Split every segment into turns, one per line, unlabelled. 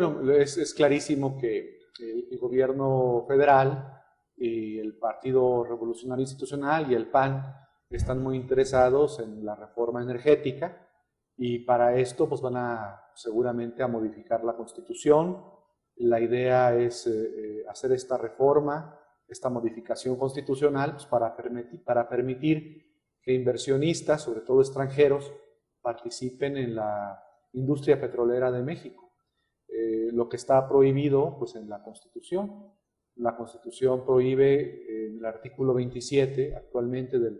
bueno, es clarísimo que el gobierno federal y el Partido Revolucionario Institucional y el PAN están muy interesados en la reforma energética y para esto pues van a seguramente a modificar la Constitución. La idea es hacer esta reforma, esta modificación constitucional pues, para permitir que inversionistas, sobre todo extranjeros, participen en la industria petrolera de México. Lo que está prohibido pues, en la Constitución. La Constitución prohíbe en el artículo 27 actualmente de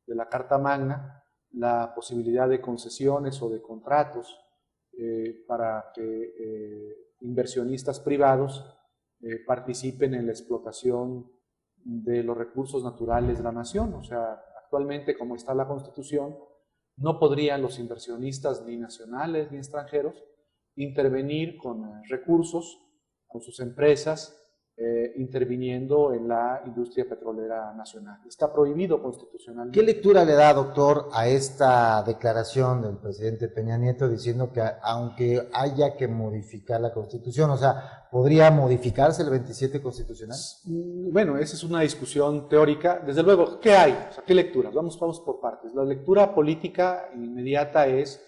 la Carta Magna la posibilidad de concesiones o de contratos para que inversionistas privados participen en la explotación de los recursos naturales de la nación. O sea, actualmente como está la Constitución, no podrían los inversionistas ni nacionales ni extranjeros intervenir con recursos, con sus empresas, interviniendo en la industria petrolera nacional. Está prohibido constitucionalmente.
¿Qué lectura le da, doctor, a esta declaración del presidente Peña Nieto diciendo que aunque haya que modificar la Constitución, o sea, ¿podría modificarse el 27 constitucional?
Bueno, esa es una discusión teórica. Desde luego, ¿qué hay? O sea, ¿qué lecturas? Vamos por partes. La lectura política inmediata es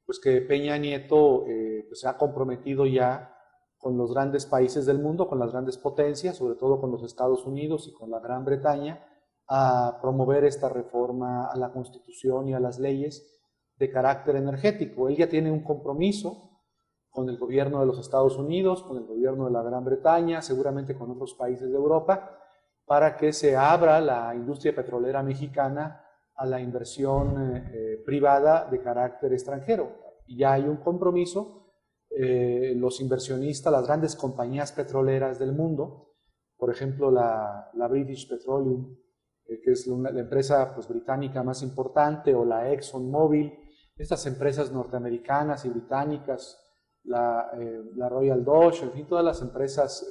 pues, que Peña Nieto pues, se ha comprometido ya con los grandes países del mundo, con las grandes potencias, sobre todo con los Estados Unidos y con la Gran Bretaña, a promover esta reforma a la Constitución y a las leyes de carácter energético. Él ya tiene un compromiso con el gobierno de los Estados Unidos, con el gobierno de la Gran Bretaña, seguramente con otros países de Europa, para que se abra la industria petrolera mexicana a la inversión privada de carácter extranjero. Y ya hay un compromiso. Los inversionistas, las grandes compañías petroleras del mundo, por ejemplo la British Petroleum, que es la empresa pues, británica más importante, o la ExxonMobil, estas empresas norteamericanas y británicas, la Royal Dutch, en fin, todas las empresas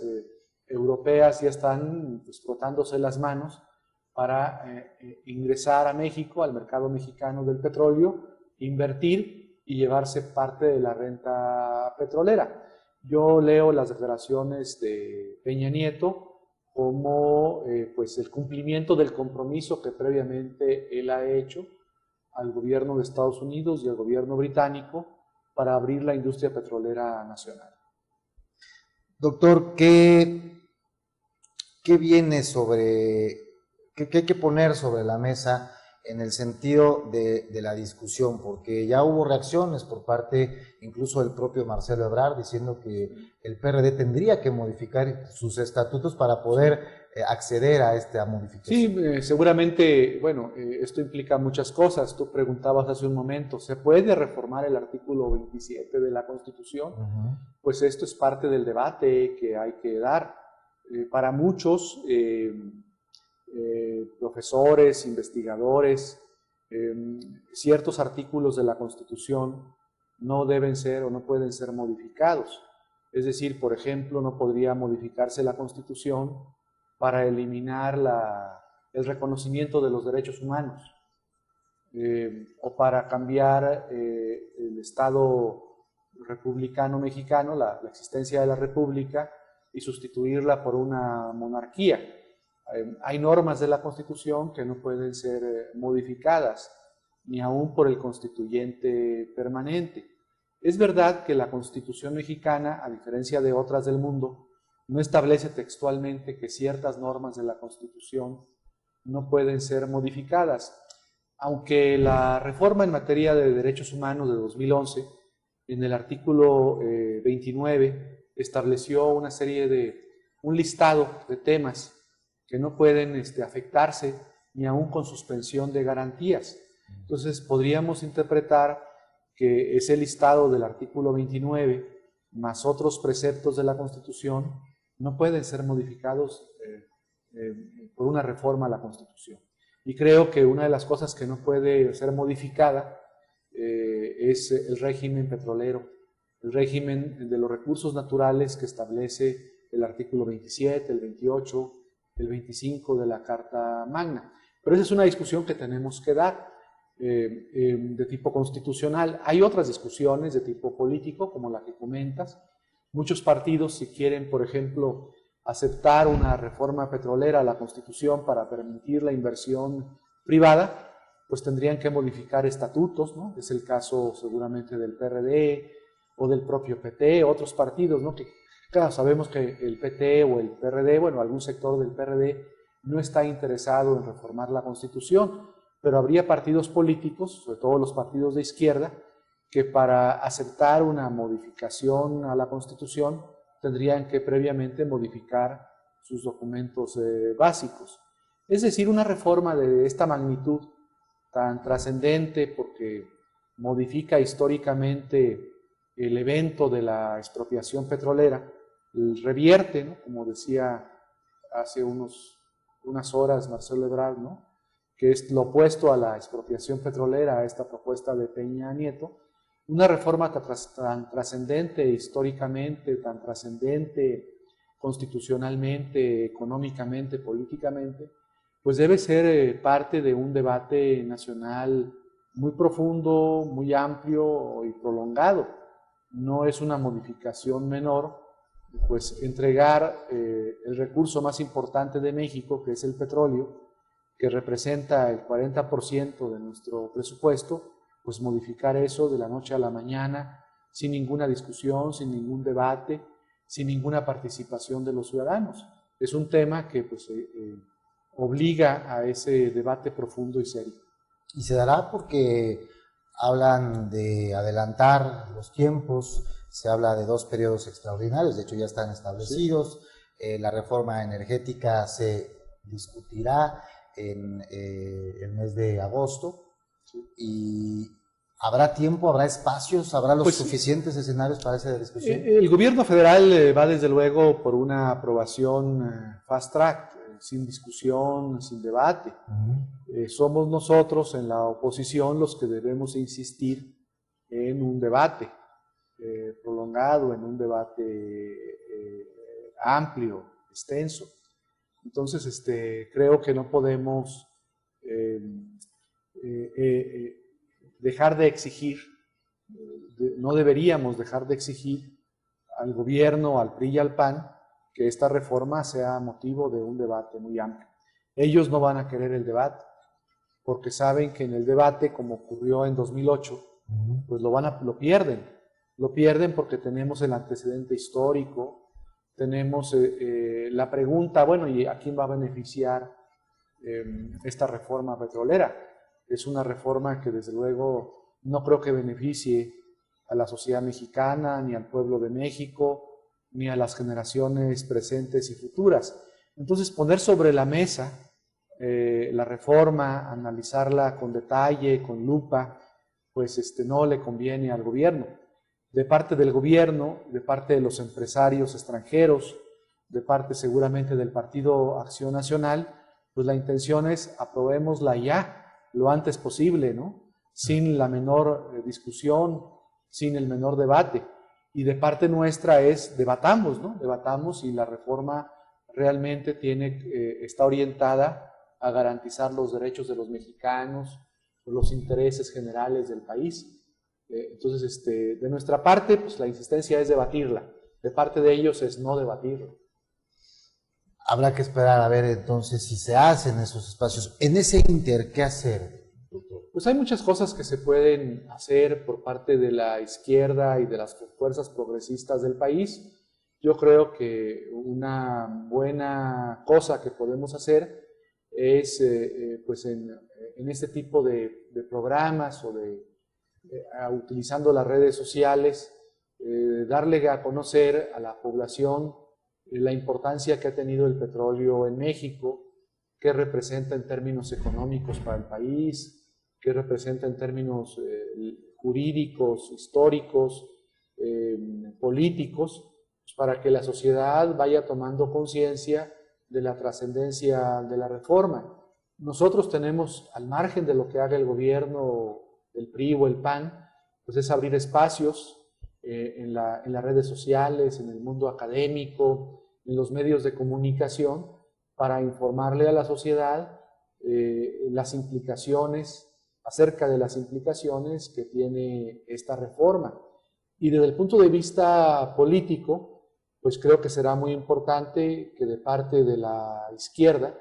europeas ya están pues, frotándose las manos para ingresar a México, al mercado mexicano del petróleo, invertir y llevarse parte de la renta petrolera. Yo leo las declaraciones de Peña Nieto como pues el cumplimiento del compromiso que previamente él ha hecho al gobierno de Estados Unidos y al gobierno británico para abrir la industria petrolera nacional.
Doctor, ¿qué viene sobre, qué hay que poner sobre la mesa en el sentido de la discusión? Porque ya hubo reacciones por parte incluso del propio Marcelo Ebrard diciendo que el PRD tendría que modificar sus estatutos para poder acceder a esta modificación.
Sí, seguramente, bueno, esto implica muchas cosas. Tú preguntabas hace un momento, ¿se puede reformar el artículo 27 de la Constitución? Pues esto es parte del debate que hay que dar. Para muchos profesores, investigadores, ciertos artículos de la Constitución no deben ser o no pueden ser modificados. Es decir, por ejemplo, no podría modificarse la Constitución para eliminar el reconocimiento de los derechos humanos o para cambiar el Estado republicano mexicano, la existencia de la República, y sustituirla por una monarquía. Hay normas de la Constitución que no pueden ser modificadas, ni aún por el constituyente permanente. Es verdad que la Constitución mexicana, a diferencia de otras del mundo, no establece textualmente que ciertas normas de la Constitución no pueden ser modificadas, aunque la reforma en materia de derechos humanos de 2011, en el artículo 29, estableció un listado de temas que no pueden afectarse ni aún con suspensión de garantías. Entonces podríamos interpretar que ese listado del artículo 29 más otros preceptos de la Constitución no pueden ser modificados por una reforma a la Constitución. Y creo que una de las cosas que no puede ser modificada es el régimen petrolero, el régimen de los recursos naturales que establece el artículo 27, el 28, el 25 de la Carta Magna. Pero esa es una discusión que tenemos que dar de tipo constitucional. Hay otras discusiones de tipo político, como la que comentas, Muchos partidos, si quieren, por ejemplo, aceptar una reforma petrolera a la Constitución para permitir la inversión privada, pues tendrían que modificar estatutos, ¿no? Es el caso seguramente del PRD o del propio PT, otros partidos, ¿no? Que, claro, sabemos que el PT o el PRD, bueno, algún sector del PRD no está interesado en reformar la Constitución, pero habría partidos políticos, sobre todo los partidos de izquierda, que para aceptar una modificación a la Constitución tendrían que previamente modificar sus documentos básicos. Es decir, una reforma de esta magnitud, tan trascendente porque modifica históricamente el evento de la expropiación petrolera, revierte, ¿no? Como decía hace unas horas Marcelo Ebrard, ¿no? Que es lo opuesto a la expropiación petrolera, a esta propuesta de Peña Nieto, una reforma tan trascendente históricamente, tan trascendente constitucionalmente, económicamente, políticamente, pues debe ser parte de un debate nacional muy profundo, muy amplio y prolongado. No es una modificación menor, pues entregar el recurso más importante de México, que es el petróleo, que representa el 40% de nuestro presupuesto, pues modificar eso de la noche a la mañana, sin ninguna discusión, sin ningún debate, sin ninguna participación de los ciudadanos. Es un tema que pues, obliga a ese debate profundo y serio.
Y se dará porque hablan de adelantar los tiempos, se habla de 2 periodos extraordinarios, de hecho ya están establecidos, sí. La reforma energética se discutirá en el mes de agosto, sí. Y ¿habrá tiempo, habrá espacios, habrá los suficientes escenarios para esa discusión?
El gobierno federal va desde luego por una aprobación fast track, sin discusión, sin debate. Somos nosotros en la oposición los que debemos insistir en un debate prolongado, en un debate amplio, extenso. Entonces, creo que no podemos dejar de exigir, no deberíamos dejar de exigir al gobierno, al PRI y al PAN, que esta reforma sea motivo de un debate muy amplio. Ellos no van a querer el debate, porque saben que en el debate, como ocurrió en 2008, pues lo pierden porque tenemos el antecedente histórico, tenemos la pregunta, bueno, ¿y a quién va a beneficiar esta reforma petrolera? Es una reforma que desde luego no creo que beneficie a la sociedad mexicana, ni al pueblo de México, ni a las generaciones presentes y futuras. Entonces, poner sobre la mesa la reforma, analizarla con detalle, con lupa, pues no le conviene al gobierno. De parte del gobierno, de parte de los empresarios extranjeros, de parte seguramente del Partido Acción Nacional, pues la intención es aprobémosla ya, lo antes posible, ¿no? Sin la menor discusión, sin el menor debate. Y de parte nuestra es debatamos, ¿no? Debatamos si la reforma realmente está orientada a garantizar los derechos de los mexicanos, los intereses generales del país. Entonces, de nuestra parte, pues la insistencia es debatirla. De parte de ellos es no debatirla.
Habrá que esperar a ver entonces si se hacen esos espacios. En ese inter, ¿qué hacer, doctor?
Pues hay muchas cosas que se pueden hacer por parte de la izquierda y de las fuerzas progresistas del país. Yo creo que una buena cosa que podemos hacer es, pues en este tipo de programas o utilizando las redes sociales, darle a conocer a la población la importancia que ha tenido el petróleo en México, qué representa en términos económicos para el país, qué representa en términos jurídicos, históricos, políticos, pues para que la sociedad vaya tomando conciencia de la trascendencia de la reforma. Nosotros tenemos, al margen de lo que haga el gobierno, el PRI o el PAN, pues es abrir espacios en las redes sociales, en el mundo académico, en los medios de comunicación, para informarle a la sociedad acerca de las implicaciones que tiene esta reforma. Y desde el punto de vista político, pues creo que será muy importante que de parte de la izquierda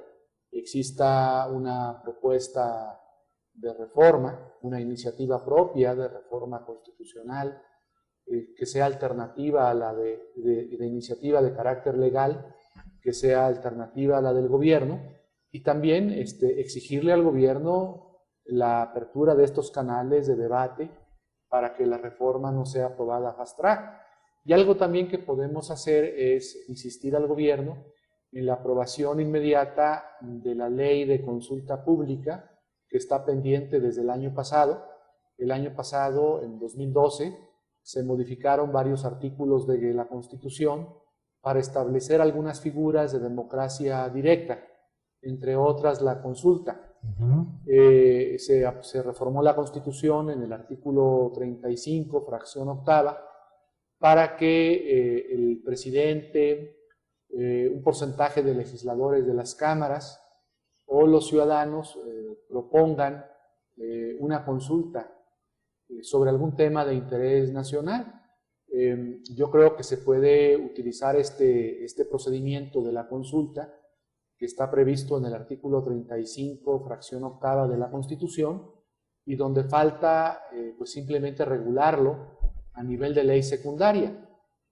exista una propuesta de reforma, una iniciativa propia de reforma constitucional, que sea alternativa a la de iniciativa de carácter legal, que sea alternativa a la del gobierno, y también exigirle al gobierno la apertura de estos canales de debate para que la reforma no sea aprobada fast track. Y algo también que podemos hacer es insistir al gobierno en la aprobación inmediata de la ley de consulta pública que está pendiente desde el año pasado. El año pasado, en 2012, se modificaron varios artículos de la Constitución para establecer algunas figuras de democracia directa, entre otras la consulta. Se reformó la Constitución en el artículo 35, fracción octava, para que el presidente, un porcentaje de legisladores de las cámaras o los ciudadanos propongan una consulta sobre algún tema de interés nacional. Yo creo que se puede utilizar este procedimiento de la consulta que está previsto en el artículo 35, fracción octava de la Constitución, y donde falta pues simplemente regularlo a nivel de ley secundaria.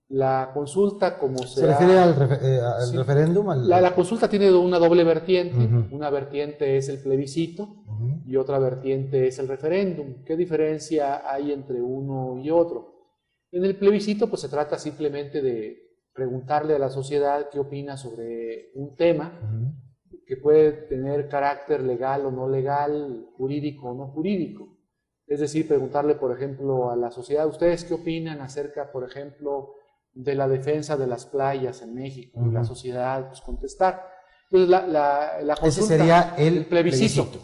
La consulta, como
¿Se refiere al referéndum?
La consulta tiene una doble vertiente. Una vertiente es el plebiscito y otra vertiente es el referéndum. ¿Qué diferencia hay entre uno y otro? En el plebiscito pues se trata simplemente de preguntarle a la sociedad qué opina sobre un tema que puede tener carácter legal o no legal, jurídico o no jurídico. Es decir, preguntarle, por ejemplo, a la sociedad, ¿ustedes qué opinan acerca, por ejemplo, de la defensa de las playas en México? Y la sociedad, pues, contestar. Entonces, la consulta,
ese sería el
plebiscito.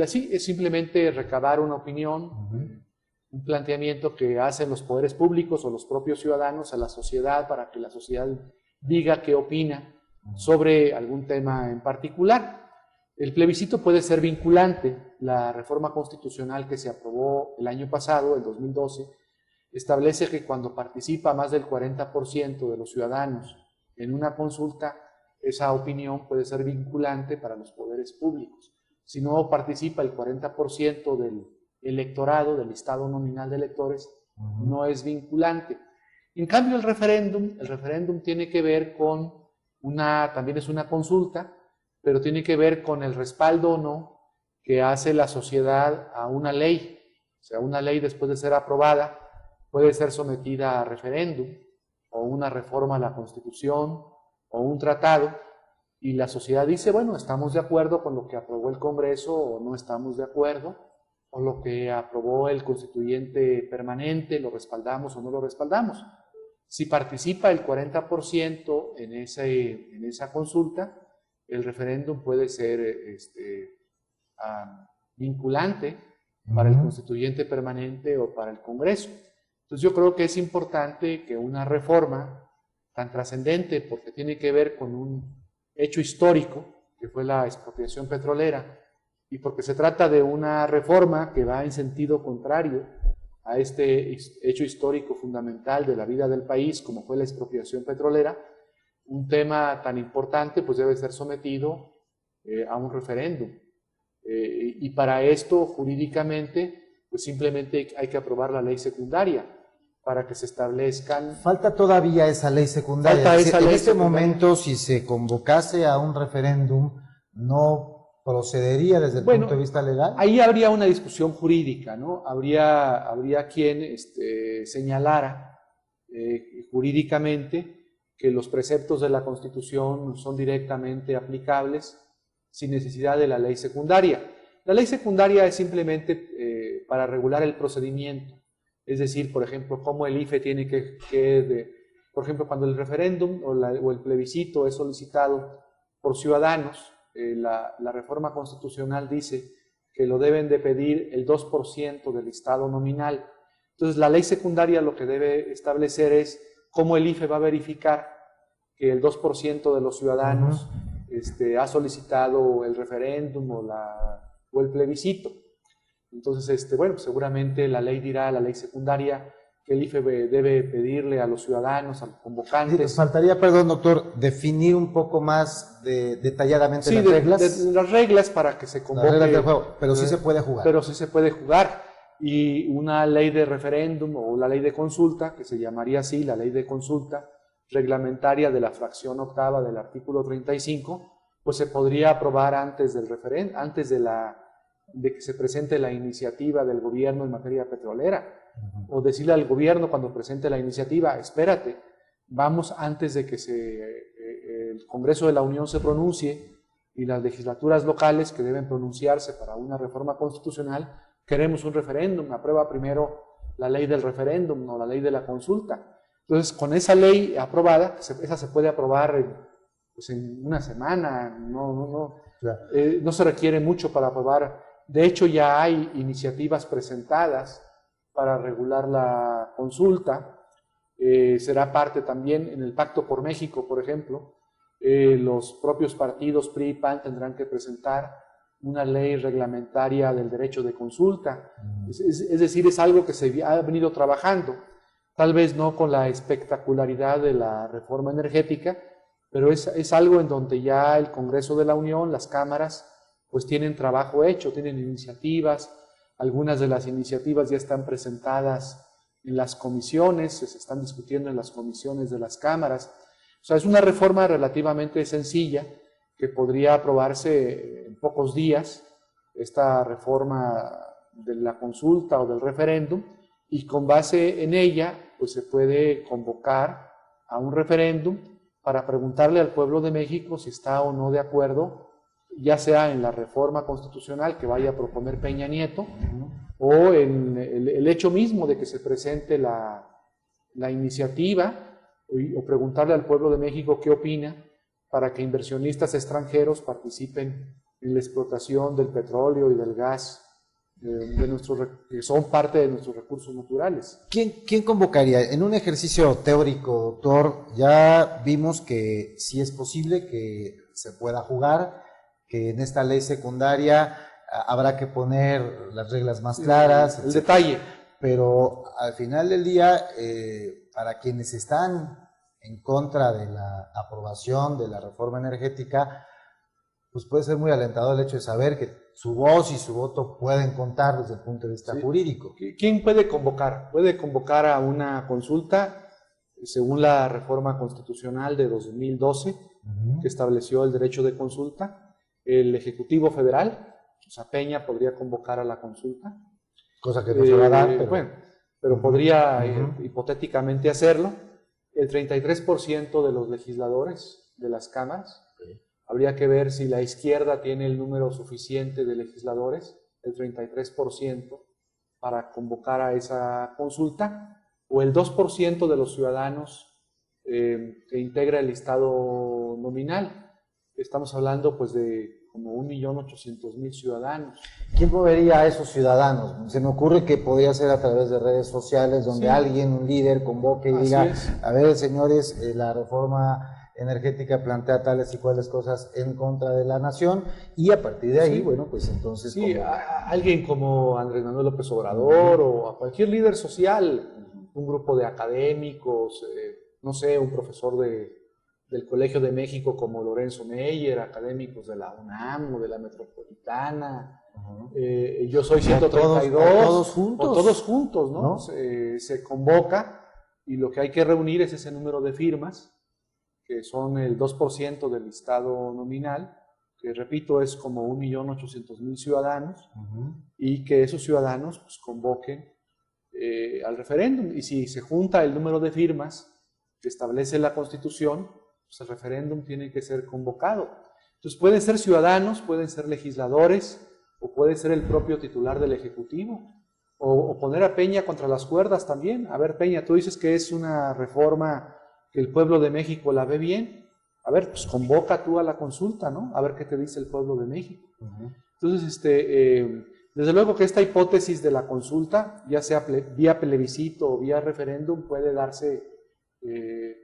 Sí, es simplemente recabar una opinión, un planteamiento que hacen los poderes públicos o los propios ciudadanos a la sociedad para que la sociedad diga qué opina sobre algún tema en particular. El plebiscito puede ser vinculante. La reforma constitucional que se aprobó el año pasado, el 2012, establece que cuando participa más del 40% de los ciudadanos en una consulta, esa opinión puede ser vinculante para los poderes públicos. Si no participa el 40% del electorado, del listado nominal de electores, no es vinculante. En cambio, el referéndum tiene que ver con también es una consulta, pero tiene que ver con el respaldo o no que hace la sociedad a una ley. O sea, una ley, después de ser aprobada, puede ser sometida a referéndum, o una reforma a la Constitución, o un tratado, y la sociedad dice, bueno, estamos de acuerdo con lo que aprobó el Congreso, o no estamos de acuerdo con lo que aprobó el constituyente permanente, lo respaldamos o no lo respaldamos. Si participa el 40% en esa consulta, el referéndum puede ser vinculante para el constituyente permanente o para el Congreso. Entonces yo creo que es importante que una reforma tan trascendente, porque tiene que ver con un hecho histórico, que fue la expropiación petrolera, y porque se trata de una reforma que va en sentido contrario a este hecho histórico fundamental de la vida del país, como fue la expropiación petrolera, un tema tan importante pues debe ser sometido a un referéndum. Y para esto, jurídicamente, pues simplemente hay que aprobar la ley secundaria para que se establezcan...
Falta todavía esa ley secundaria.
Falta esa ley
en este
secundaria.
momento, si se convocase a un referéndum, ¿no procedería desde el punto de vista legal?
Ahí habría una discusión jurídica, ¿no? Habría quien señalara jurídicamente que los preceptos de la Constitución son directamente aplicables sin necesidad de la ley secundaria. La ley secundaria es simplemente para regular el procedimiento, es decir, por ejemplo, cómo el IFE tiene por ejemplo, cuando el referéndum o el plebiscito es solicitado por ciudadanos, la reforma constitucional dice que lo deben de pedir el 2% del listado nominal. Entonces, la ley secundaria lo que debe establecer es cómo el IFE va a verificar que el 2% de los ciudadanos ha solicitado el referéndum o el plebiscito. Entonces, bueno, seguramente la ley secundaria, que el IFE debe pedirle a los ciudadanos, a los convocantes.
Sí, faltaría, perdón, doctor, definir un poco más detalladamente las reglas.
Las reglas para que se convoque.
Las reglas del juego, pero sí se puede jugar.
Pero sí se puede jugar. Y una ley de referéndum o la ley de consulta, que se llamaría así, la ley de consulta reglamentaria de la fracción octava del artículo 35, pues se podría aprobar antes del referéndum, antes de que se presente la iniciativa del gobierno en materia petrolera. O decirle al gobierno cuando presente la iniciativa, espérate, vamos antes de que el Congreso de la Unión se pronuncie y las legislaturas locales que deben pronunciarse para una reforma constitucional, queremos un referéndum, aprueba primero la ley del referéndum o la ley de la consulta. Entonces, con esa ley aprobada, esa se puede aprobar en una semana, no se requiere mucho para aprobar. De hecho, ya hay iniciativas presentadas para regular la consulta. Será parte también en el Pacto por México, por ejemplo. Los propios partidos PRI y PAN tendrán que presentar una ley reglamentaria del derecho de consulta. Es decir, es algo que se ha venido trabajando, tal vez no con la espectacularidad de la reforma energética, pero es algo en donde ya el Congreso de la Unión, las cámaras, pues tienen trabajo hecho, tienen iniciativas. Algunas de las iniciativas ya están presentadas en las comisiones, se están discutiendo en las comisiones de las cámaras. O sea, es una reforma relativamente sencilla que podría aprobarse en pocos días, esta reforma de la consulta o del referéndum, y con base en ella, pues se puede convocar a un referéndum para preguntarle al pueblo de México si está o no de acuerdo, ya sea en la reforma constitucional que vaya a proponer Peña Nieto, o en el hecho mismo de que se presente la iniciativa, o preguntarle al pueblo de México qué opina para que inversionistas extranjeros participen en la explotación del petróleo y del gas, que son parte de nuestros recursos naturales.
¿Quién convocaría? En un ejercicio teórico, doctor, ya vimos que sí es posible que se pueda jugar, que en esta ley secundaria habrá que poner las reglas más claras.
El detalle.
Pero al final del día, para quienes están en contra de la aprobación de la reforma energética, pues puede ser muy alentador el hecho de saber que su voz y su voto pueden contar desde el punto de vista jurídico.
¿Quién puede convocar? Puede convocar a una consulta según la reforma constitucional de 2012, que estableció el derecho de consulta. El Ejecutivo Federal, o sea, Peña podría convocar a la consulta.
Cosa que no se va a dar,
pero podría hipotéticamente hacerlo. El 33% de los legisladores de las cámaras. Habría que ver si la izquierda tiene el número suficiente de legisladores, el 33%, para convocar a esa consulta, o el 2% de los ciudadanos que integra el listado nominal. Estamos hablando pues de como 1.800.000 ciudadanos.
¿Quién movería a esos ciudadanos? Se me ocurre que podría ser a través de redes sociales, donde alguien, un líder, convoque y diga, a ver, señores, la reforma energética plantea tales y cuales cosas en contra de la nación, y a partir de ahí, bueno, pues entonces...
Alguien como Andrés Manuel López Obrador, o a cualquier líder social, un grupo de académicos, no sé, un profesor del Colegio de México como Lorenzo Meyer, académicos de la UNAM o de la Metropolitana, yo soy 132, todos juntos, ¿no? Se convoca, y lo que hay que reunir es ese número de firmas, que son el 2% del listado nominal, que repito es como 1.800.000 ciudadanos, y que esos ciudadanos pues, convoquen al referéndum. Y si se junta el número de firmas que establece la Constitución, pues el referéndum tiene que ser convocado. Entonces pueden ser ciudadanos, pueden ser legisladores, o puede ser el propio titular del Ejecutivo, o poner a Peña contra las cuerdas también. A ver, Peña, tú dices que es una reforma que el pueblo de México la ve bien. A ver, pues convoca tú a la consulta, ¿no? A ver qué te dice el pueblo de México. Entonces, desde luego que esta hipótesis de la consulta, ya sea vía plebiscito o vía referéndum, puede darse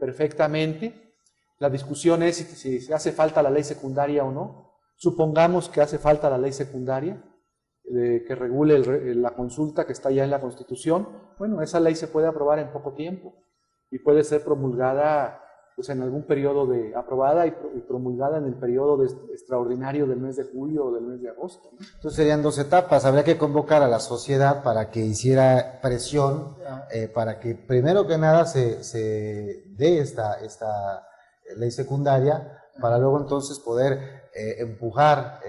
perfectamente. La discusión es si hace falta la ley secundaria o no. Supongamos que hace falta la ley secundaria. que regule la consulta que está ya en la Constitución, bueno, esa ley se puede aprobar en poco tiempo y puede ser promulgada pues, en algún periodo aprobada y promulgada en el periodo extraordinario del mes de julio o del mes de agosto, ¿no?
Entonces serían 2 etapas. Habría que convocar a la sociedad para que hiciera presión, para que primero que nada se dé esta ley secundaria, para luego entonces poder empujar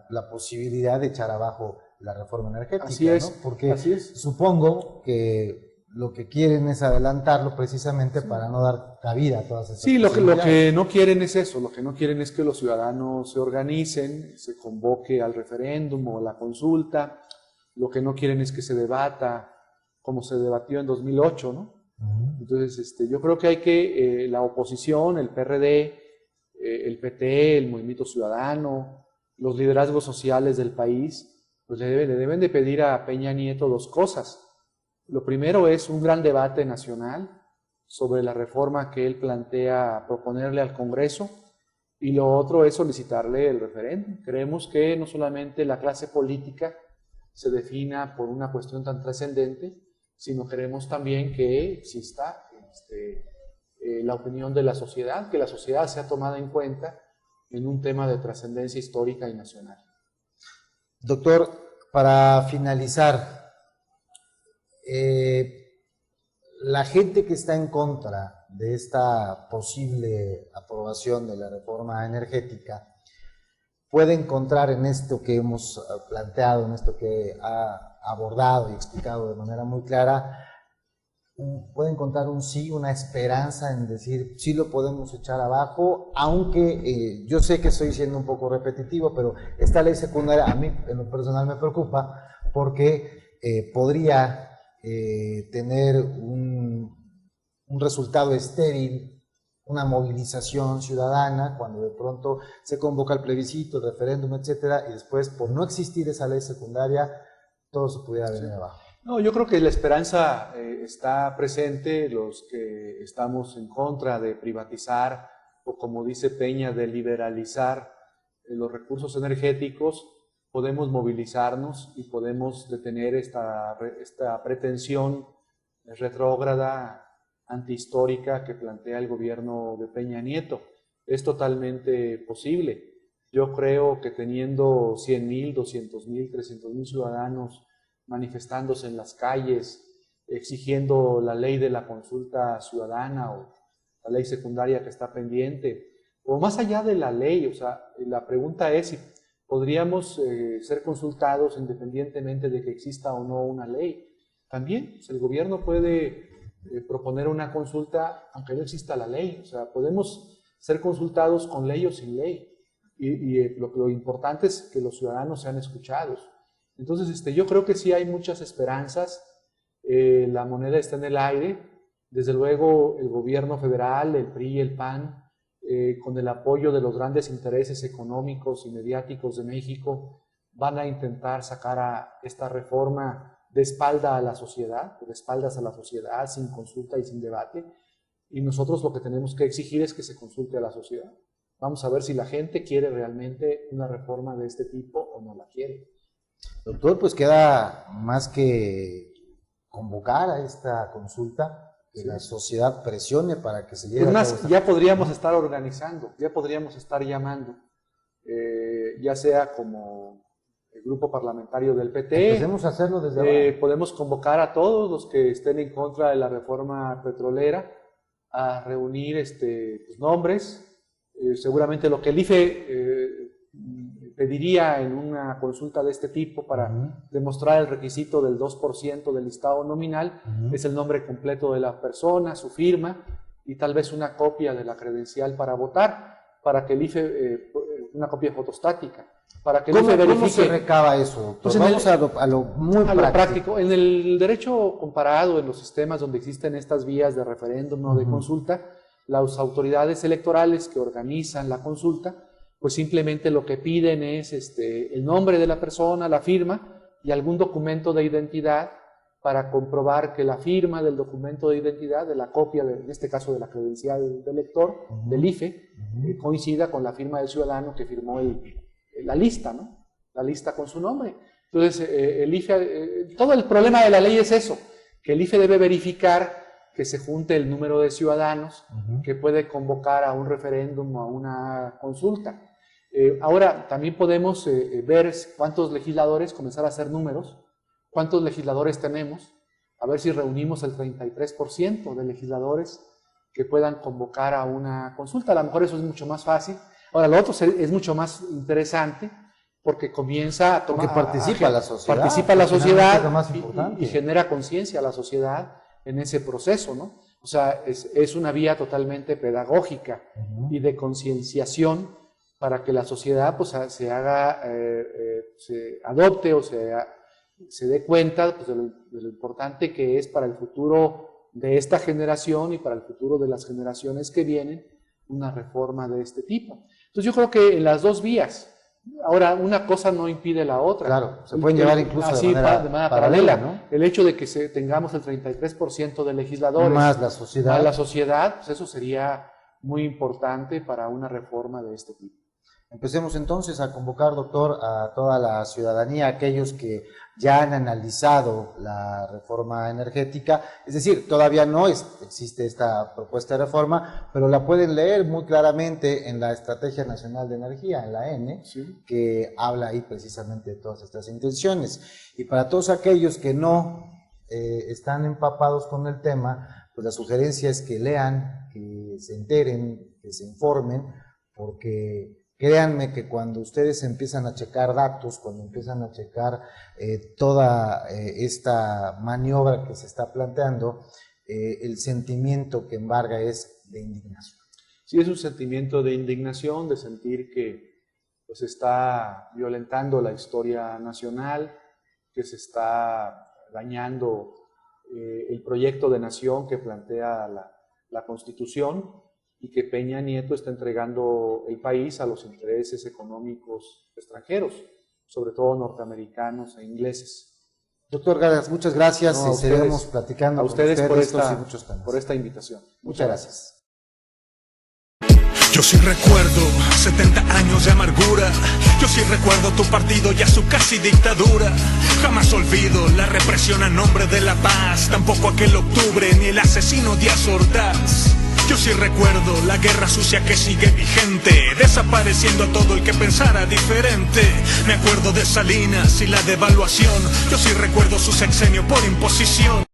la posibilidad de echar abajo la reforma energética.
Así es,
¿no? Porque
así es.
supongo que lo que quieren es adelantarlo precisamente para no dar cabida a todas esas
Sí, lo
posibilidades.
que no quieren es eso, lo que no quieren es que los ciudadanos se organicen, se convoque al referéndum o a la consulta, lo que no quieren es que se debata como se debatió en 2008, ¿no? Entonces, yo creo que hay que, la oposición, el PRD, el PT, el Movimiento Ciudadano, los liderazgos sociales del país, pues le deben de pedir a Peña Nieto 2 cosas. Lo primero es un gran debate nacional sobre la reforma que él plantea proponerle al Congreso, y lo otro es solicitarle el referéndum. Creemos que no solamente la clase política se defina por una cuestión tan trascendente, sino queremos también que exista la opinión de la sociedad, que la sociedad sea tomada en cuenta en un tema de trascendencia histórica y nacional.
Doctor, para finalizar, la gente que está en contra de esta posible aprobación de la reforma energética puede encontrar en esto que hemos planteado, en esto que ha abordado y explicado de manera muy clara, puede encontrar un sí, una esperanza en decir sí lo podemos echar abajo, aunque yo sé que estoy siendo un poco repetitivo, pero esta ley secundaria a mí en lo personal me preocupa porque podría tener un resultado estéril, una movilización ciudadana cuando de pronto se convoca el plebiscito, el referéndum, etcétera, y después por no existir esa ley secundaria todo se pudiera venir abajo.
No, yo creo que la esperanza está presente. Los que estamos en contra de privatizar o, como dice Peña, de liberalizar los recursos energéticos, podemos movilizarnos y podemos detener esta pretensión retrógrada, antihistórica que plantea el gobierno de Peña Nieto. Es totalmente posible. Yo creo que teniendo 100,000, 200,000, 300,000 ciudadanos manifestándose en las calles, exigiendo la ley de la consulta ciudadana o la ley secundaria que está pendiente, o más allá de la ley, o sea, la pregunta es si podríamos ser consultados independientemente de que exista o no una ley. También pues, el gobierno puede proponer una consulta aunque no exista la ley, o sea, podemos ser consultados con ley o sin ley, y lo importante es que los ciudadanos sean escuchados. Entonces, yo creo que sí hay muchas esperanzas. La moneda está en el aire. Desde luego, el gobierno federal, el PRI y el PAN, con el apoyo de los grandes intereses económicos y mediáticos de México, van a intentar sacar a esta reforma de espalda a la sociedad, de espaldas a la sociedad, sin consulta y sin debate. Y nosotros lo que tenemos que exigir es que se consulte a la sociedad. Vamos a ver si la gente quiere realmente una reforma de este tipo o no la quiere.
Doctor, pues queda más que convocar a esta consulta, que sí, la sociedad presione para que se lleve
a
cabo.
Ya podríamos estar organizando, ya podríamos estar llamando, ya sea como el grupo parlamentario del PT.
Empecemos a hacerlo desde ahora.
Podemos convocar a todos los que estén en contra de la reforma petrolera a reunir pues, nombres. Seguramente lo que el IFE pediría en una consulta de este tipo para demostrar el requisito del 2% del listado nominal es el nombre completo de la persona, su firma y tal vez una copia de la credencial para votar, para que el IFE, una copia fotostática, para que el IFE verifique.
¿Cómo se recaba eso?
Pues
vamos a lo muy práctico.
En el derecho comparado, en los sistemas donde existen estas vías de referéndum o de consulta, las autoridades electorales que organizan la consulta pues simplemente lo que piden es el nombre de la persona, la firma y algún documento de identidad para comprobar que la firma del documento de identidad, de la copia, en este caso de la credencial del elector, del IFE, coincida con la firma del ciudadano que firmó la lista, ¿no? La lista con su nombre. Entonces, el IFE, todo el problema de la ley es eso, que el IFE debe verificar que se junte el número de ciudadanos que puede convocar a un referéndum o a una consulta. Ahora, también podemos ver cuántos legisladores, comenzar a hacer números, cuántos legisladores tenemos, a ver si reunimos el 33% de legisladores que puedan convocar a una consulta. A lo mejor eso es mucho más fácil. Ahora, lo otro es mucho más interesante porque comienza a tomar...
Porque participa la sociedad.
Participa la sociedad
es lo más importante.
y genera conciencia a la sociedad en ese proceso, ¿no? O sea, es una vía totalmente pedagógica y de concienciación para que la sociedad pues, se adopte o se dé cuenta pues, de lo importante que es para el futuro de esta generación y para el futuro de las generaciones que vienen una reforma de este tipo. Entonces yo creo que en las dos vías. Ahora, una cosa no impide la otra.
Claro, se pueden llevar incluso
así,
de manera paralela, ¿no?
El hecho de que tengamos el 33% de legisladores
más la sociedad,
pues eso sería muy importante para una reforma de este tipo.
Empecemos entonces a convocar, doctor, a toda la ciudadanía, aquellos que ya han analizado la reforma energética, es decir, todavía no existe esta propuesta de reforma, pero la pueden leer muy claramente en la Estrategia Nacional de Energía, en la ENE, que habla ahí precisamente de todas estas intenciones. Y para todos aquellos que no están empapados con el tema, pues la sugerencia es que lean, que se enteren, que se informen, porque... créanme que cuando ustedes empiezan a checar datos, cuando empiezan a checar toda esta maniobra que se está planteando, el sentimiento que embarga es de indignación.
Sí, es un sentimiento de indignación, de sentir que pues, se está violentando la historia nacional, que se está dañando el proyecto de nación que plantea la Constitución, y que Peña Nieto está entregando el país a los intereses económicos extranjeros, sobre todo norteamericanos e ingleses.
Doctor Garas, muchas gracias.
No,
seguiremos platicando
a ustedes
con ustedes
por esta invitación.
Muchas gracias.
Yo sí recuerdo 70 años de amargura. Yo sí recuerdo tu partido y a su casi dictadura. Jamás olvido la represión a nombre de la paz. Tampoco aquel octubre ni el asesino Díaz Ordaz. Yo sí recuerdo la guerra sucia que sigue vigente, desapareciendo a todo el que pensara diferente. Me acuerdo de Salinas y la devaluación. Yo sí recuerdo su sexenio por imposición.